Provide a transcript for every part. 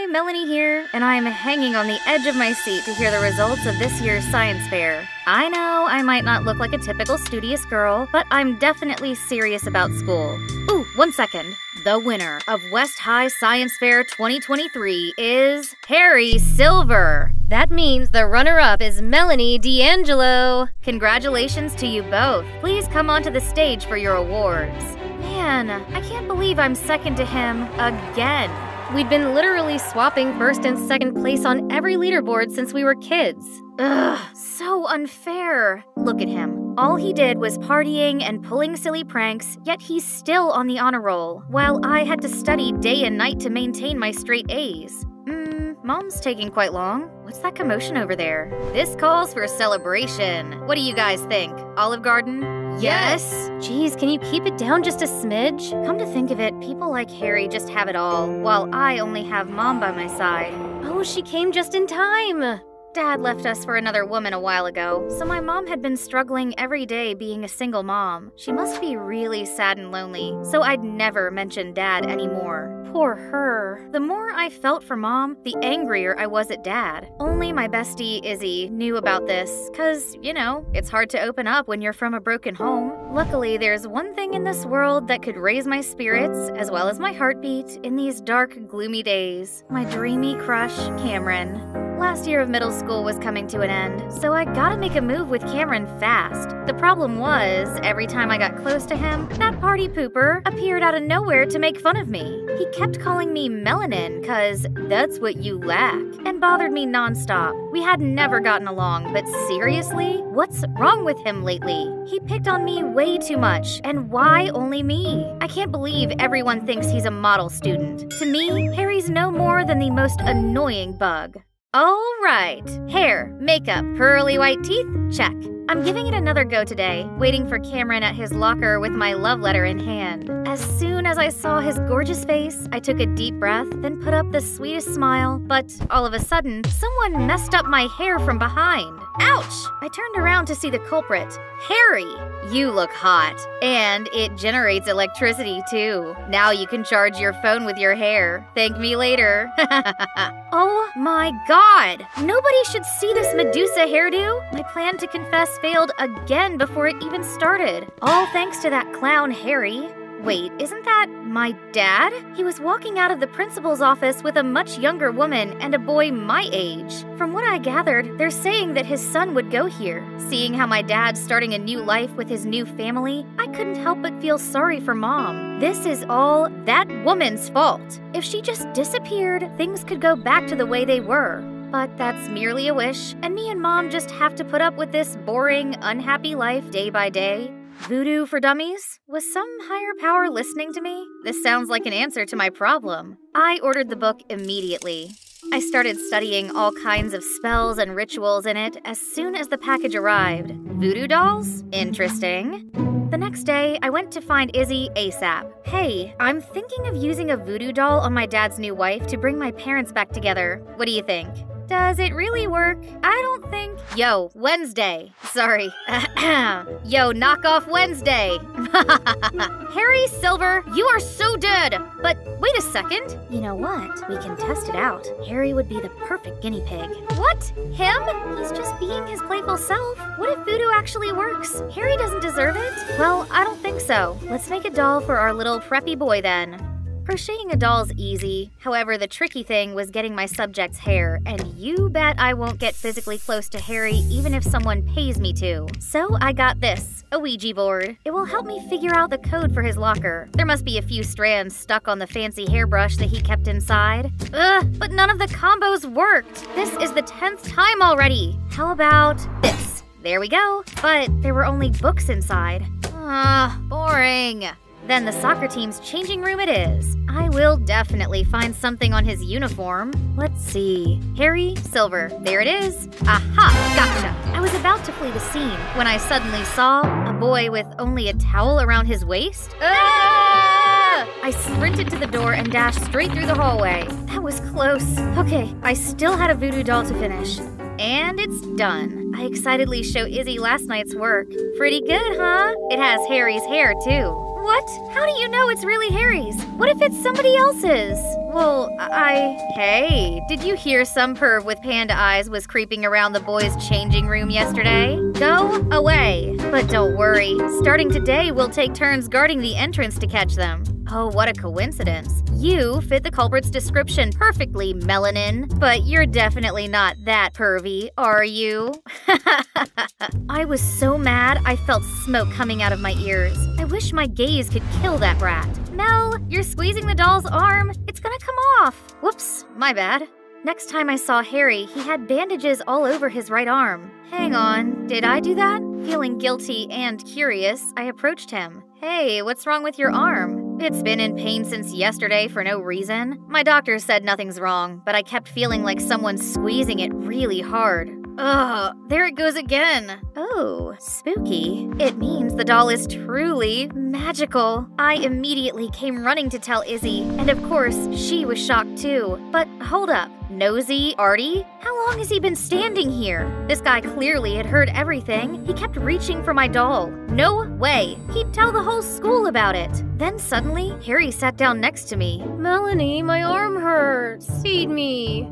Hi, Melanie here, and I'm hanging on the edge of my seat to hear the results of this year's science fair. I know I might not look like a typical studious girl, but I'm definitely serious about school. Ooh, 1 second. The winner of West High Science Fair 2023 is Harry Silver. That means the runner-up is Melanie D'Angelo. Congratulations to you both. Please come onto the stage for your awards. Man, I can't believe I'm second to him again. We'd been literally swapping first and second place on every leaderboard since we were kids. Ugh, so unfair. Look at him. All he did was partying and pulling silly pranks, yet he's still on the honor roll, while I had to study day and night to maintain my straight A's. Mom's taking quite long. What's that commotion over there? This calls for celebration. What do you guys think? Olive Garden? Yes! Geez, can you keep it down just a smidge? Come to think of it, people like Harry just have it all, while I only have Mom by my side. Oh, she came just in time! Dad left us for another woman a while ago, so my mom had been struggling every day being a single mom. She must be really sad and lonely, so I'd never mention Dad anymore. Poor her. The more I felt for Mom, the angrier I was at Dad. Only my bestie, Izzy, knew about this, cause, you know, it's hard to open up when you're from a broken home. Luckily, there's one thing in this world that could raise my spirits, as well as my heartbeat, in these dark, gloomy days. My dreamy crush, Cameron. Last year of middle school was coming to an end, so I gotta make a move with Cameron fast. The problem was, every time I got close to him, that party pooper appeared out of nowhere to make fun of me. He kept calling me melanin, cause that's what you lack, and bothered me nonstop. We had never gotten along, but seriously? What's wrong with him lately? He picked on me way too much, and why only me? I can't believe everyone thinks he's a model student. To me, Harry's no more than the most annoying bug. All right, hair, makeup, pearly white teeth, check. I'm giving it another go today, waiting for Cameron at his locker with my love letter in hand. As soon as I saw his gorgeous face, I took a deep breath, then put up the sweetest smile, but all of a sudden, someone messed up my hair from behind. Ouch! I turned around to see the culprit. Harry! You look hot. And it generates electricity, too. Now you can charge your phone with your hair. Thank me later. Oh my god! Nobody should see this Medusa hairdo. My plan to confess failed again before it even started. All thanks to that clown Harry. Wait, isn't that my dad? He was walking out of the principal's office with a much younger woman and a boy my age. From what I gathered, they're saying that his son would go here. Seeing how my dad's starting a new life with his new family, I couldn't help but feel sorry for Mom. This is all that woman's fault. If she just disappeared, things could go back to the way they were. But that's merely a wish, and me and Mom just have to put up with this boring, unhappy life day by day. Voodoo for dummies? Was some higher power listening to me? This sounds like an answer to my problem. I ordered the book immediately. I started studying all kinds of spells and rituals in it as soon as the package arrived. Voodoo dolls? Interesting. The next day, I went to find Izzy ASAP. Hey, I'm thinking of using a voodoo doll on my dad's new wife to bring my parents back together. What do you think? Does it really work? I don't think. Yo, Wednesday. Sorry. Yo, knock off Wednesday. Harry Silver, you are so dead. But wait a second. You know what? We can test it out. Harry would be the perfect guinea pig. What? Him? He's just being his playful self. What if voodoo actually works? Harry doesn't deserve it? Well, I don't think so. Let's make a doll for our little preppy boy then. Crocheting a doll's easy, however the tricky thing was getting my subject's hair, and you bet I won't get physically close to Harry even if someone pays me to. So I got this, a Ouija board. It will help me figure out the code for his locker. There must be a few strands stuck on the fancy hairbrush that he kept inside. Ugh, but none of the combos worked. This is the 10th time already. How about this? There we go. But there were only books inside. Boring. Then the soccer team's changing room it is. I will definitely find something on his uniform. Let's see. Harry Silver. There it is. Aha! Gotcha! I was about to flee the scene when I suddenly saw a boy with only a towel around his waist. Ah! I sprinted to the door and dashed straight through the hallway. That was close. Okay, I still had a voodoo doll to finish. And it's done. I excitedly show Izzy last night's work. Pretty good, huh? It has Harry's hair, too. What? How do you know it's really Harry's? What if it's somebody else's? Hey, did you hear some perv with panda eyes was creeping around the boys' changing room yesterday? Go away. But don't worry, starting today we'll take turns guarding the entrance to catch them. Oh, what a coincidence. You fit the culprit's description perfectly, Melanin. But you're definitely not that pervy, are you? I was so mad I felt smoke coming out of my ears. I wish my gaze could kill that brat. Mel, you're squeezing the doll's arm. It's gonna come off. Whoops, my bad. Next time I saw Harry, he had bandages all over his right arm. Hang on, did I do that? Feeling guilty and curious, I approached him. Hey, what's wrong with your arm? It's been in pain since yesterday for no reason. My doctor said nothing's wrong, but I kept feeling like someone's squeezing it really hard. Ugh, there it goes again. Oh, spooky. It means the doll is truly magical. I immediately came running to tell Izzy, and of course, she was shocked too. But hold up. Nosy Artie? How long has he been standing here? This guy clearly had heard everything. He kept reaching for my doll. No way. He'd tell the whole school about it. Then suddenly, Harry sat down next to me. Melanie, my arm hurts. Feed me.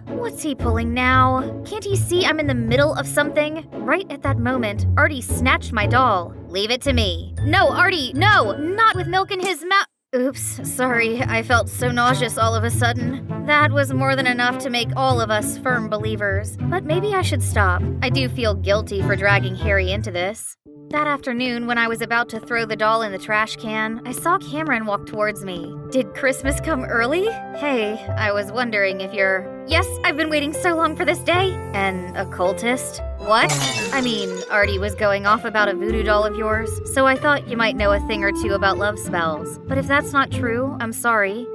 What's he pulling now? Can't he see I'm in the middle of something? Right at that moment, Artie snatched my doll. Leave it to me. No, Artie, no! Not with milk in his mouth. Oops, sorry, I felt so nauseous all of a sudden. That was more than enough to make all of us firm believers. But maybe I should stop. I do feel guilty for dragging Harry into this. That afternoon, when I was about to throw the doll in the trash can, I saw Cameron walk towards me. Did Christmas come early? Hey, I was wondering if you're... Yes, I've been waiting so long for this day. An occultist? What? I mean, Artie was going off about a voodoo doll of yours, so I thought you might know a thing or two about love spells. But if that's not true, I'm sorry.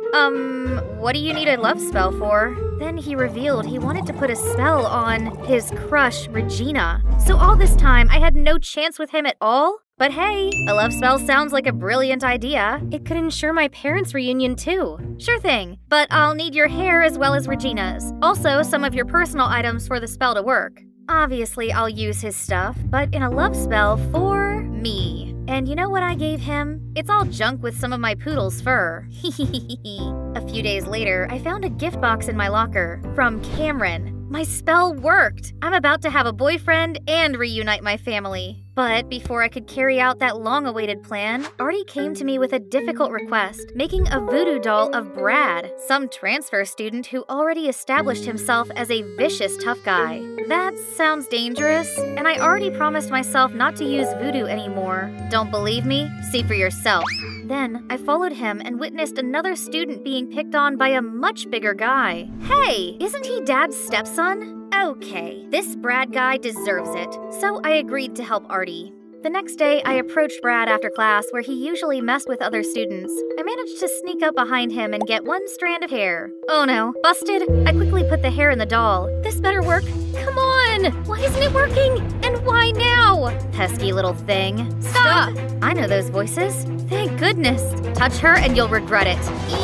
What do you need a love spell for? Then he revealed he wanted to put a spell on his crush, Regina. So all this time, I had no chance with him at all? But hey, a love spell sounds like a brilliant idea. It could ensure my parents' reunion too. Sure thing, but I'll need your hair as well as Regina's. Also, some of your personal items for the spell to work. Obviously, I'll use his stuff, but in a love spell for me. And you know what I gave him? It's all junk with some of my poodle's fur. A few days later, I found a gift box in my locker from Cameron. My spell worked! I'm about to have a boyfriend and reunite my family. But before I could carry out that long-awaited plan, Artie came to me with a difficult request, making a voodoo doll of Brad, some transfer student who already established himself as a vicious tough guy. That sounds dangerous, and I already promised myself not to use voodoo anymore. Don't believe me? See for yourself. Then, I followed him and witnessed another student being picked on by a much bigger guy. Hey, isn't he Dad's stepson? Okay, this Brad guy deserves it, so I agreed to help Artie. The next day, I approached Brad after class where he usually messed with other students. I managed to sneak up behind him and get one strand of hair. Oh no, busted! I quickly put the hair in the doll. This better work. Come on! Why isn't it working? And why now? Pesky little thing. Stop! I know those voices. Thank goodness. Touch her and you'll regret it.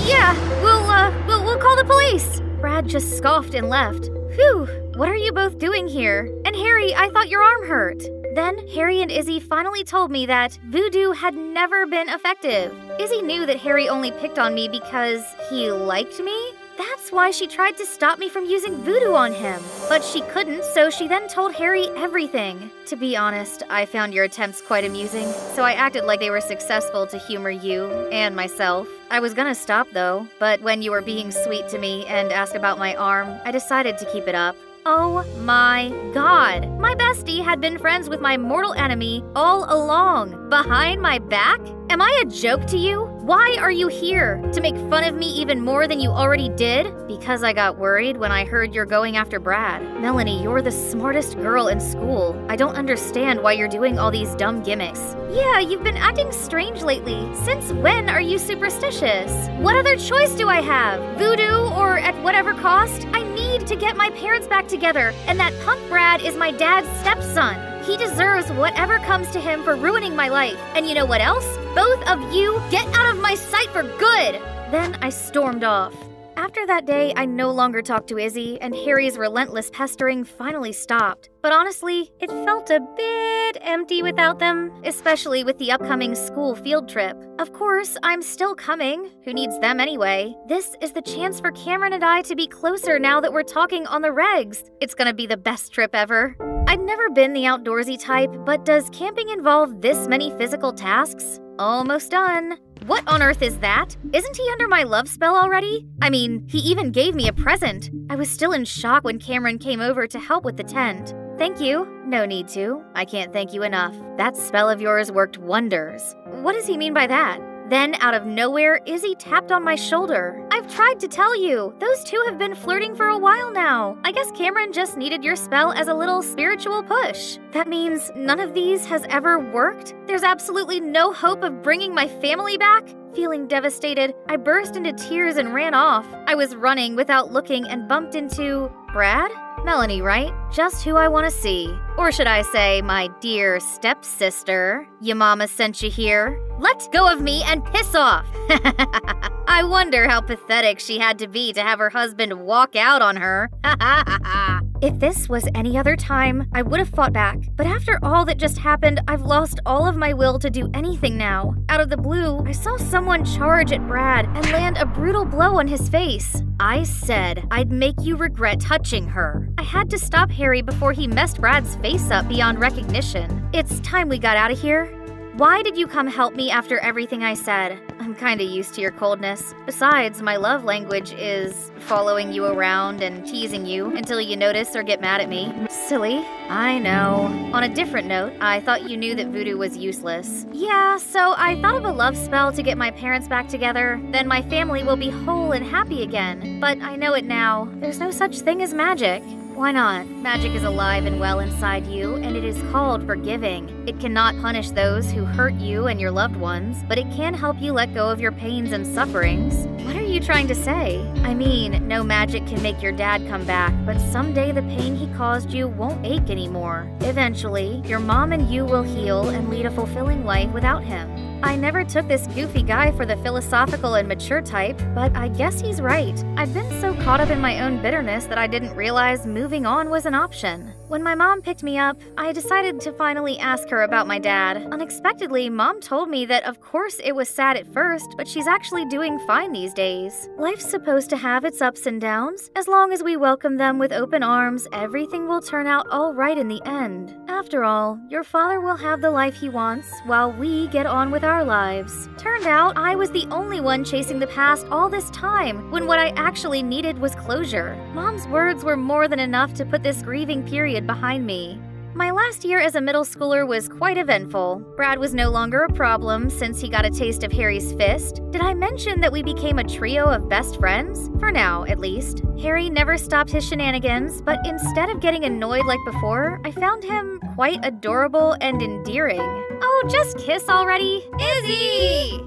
Yeah, we'll call the police. Brad just scoffed and left. Phew, what are you both doing here? And Harry, I thought your arm hurt. Then, Harry and Izzy finally told me that voodoo had never been effective. Izzy knew that Harry only picked on me because he liked me? That's why she tried to stop me from using voodoo on him. But she couldn't, so she then told Harry everything. To be honest, I found your attempts quite amusing, so I acted like they were successful to humor you and myself. I was gonna stop though, but when you were being sweet to me and asked about my arm, I decided to keep it up. Oh my god! My bestie had been friends with my mortal enemy all along. Behind my back? Am I a joke to you? Why are you here? To make fun of me even more than you already did? Because I got worried when I heard you're going after Brad. Melanie, you're the smartest girl in school. I don't understand why you're doing all these dumb gimmicks. Yeah, you've been acting strange lately. Since when are you superstitious? What other choice do I have? Voodoo or at whatever cost? I need to get my parents back together, and that punk Brad is my dad's stepson. He deserves whatever comes to him for ruining my life. And you know what else? Both of you get out of my sight for good! Then I stormed off. After that day, I no longer talked to Izzy, and Harry's relentless pestering finally stopped. But honestly, it felt a bit empty without them, especially with the upcoming school field trip. Of course, I'm still coming. Who needs them anyway? This is the chance for Cameron and I to be closer now that we're talking on the regs. It's gonna be the best trip ever. I'd never been the outdoorsy type, but does camping involve this many physical tasks? Almost done. What on earth is that? Isn't he under my love spell already? I mean, he even gave me a present. I was still in shock when Cameron came over to help with the tent. Thank you. No need to. I can't thank you enough. That spell of yours worked wonders. What does he mean by that? Then, out of nowhere, Izzy tapped on my shoulder. I've tried to tell you. Those two have been flirting for a while now. I guess Cameron just needed your spell as a little spiritual push. That means none of these has ever worked? There's absolutely no hope of bringing my family back? Feeling devastated, I burst into tears and ran off. I was running without looking and bumped into Brad? Melanie, right? Just who I want to see. Or should I say, my dear stepsister. Your mama sent you here. Let go of me and piss off! I wonder how pathetic she had to be to have her husband walk out on her. If this was any other time, I would have fought back. But after all that just happened, I've lost all of my will to do anything now. Out of the blue, I saw someone charge at Brad and land a brutal blow on his face. I said I'd make you regret touching her. I had to stop Harry before he messed Brad's face up beyond recognition. It's time we got out of here. Why did you come help me after everything I said? I'm kinda used to your coldness. Besides, my love language is following you around and teasing you until you notice or get mad at me. Silly. I know. On a different note, I thought you knew that voodoo was useless. Yeah, so I thought of a love spell to get my parents back together. Then my family will be whole and happy again. But I know it now. There's no such thing as magic. Why not? Magic is alive and well inside you, and it is called forgiving. It cannot punish those who hurt you and your loved ones, but it can help you let go of your pains and sufferings. What are you trying to say? I mean, no magic can make your dad come back, but someday the pain he caused you won't ache anymore. Eventually, your mom and you will heal and lead a fulfilling life without him. I never took this goofy guy for the philosophical and mature type, but I guess he's right. I've been so caught up in my own bitterness that I didn't realize moving on was an option. When my mom picked me up, I decided to finally ask her about my dad. Unexpectedly, Mom told me that of course it was sad at first, but she's actually doing fine these days. Life's supposed to have its ups and downs. As long as we welcome them with open arms, everything will turn out all right in the end. After all, your father will have the life he wants, while we get on with our lives. Turned out I was the only one chasing the past all this time, when what I actually needed was closure. Mom's words were more than enough to put this grieving period behind me. My last year as a middle schooler was quite eventful. Brad was no longer a problem since he got a taste of Harry's fist. Did I mention that we became a trio of best friends? For now, at least. Harry never stopped his shenanigans, but instead of getting annoyed like before, I found him quite adorable and endearing. Oh, just kiss already. Izzy!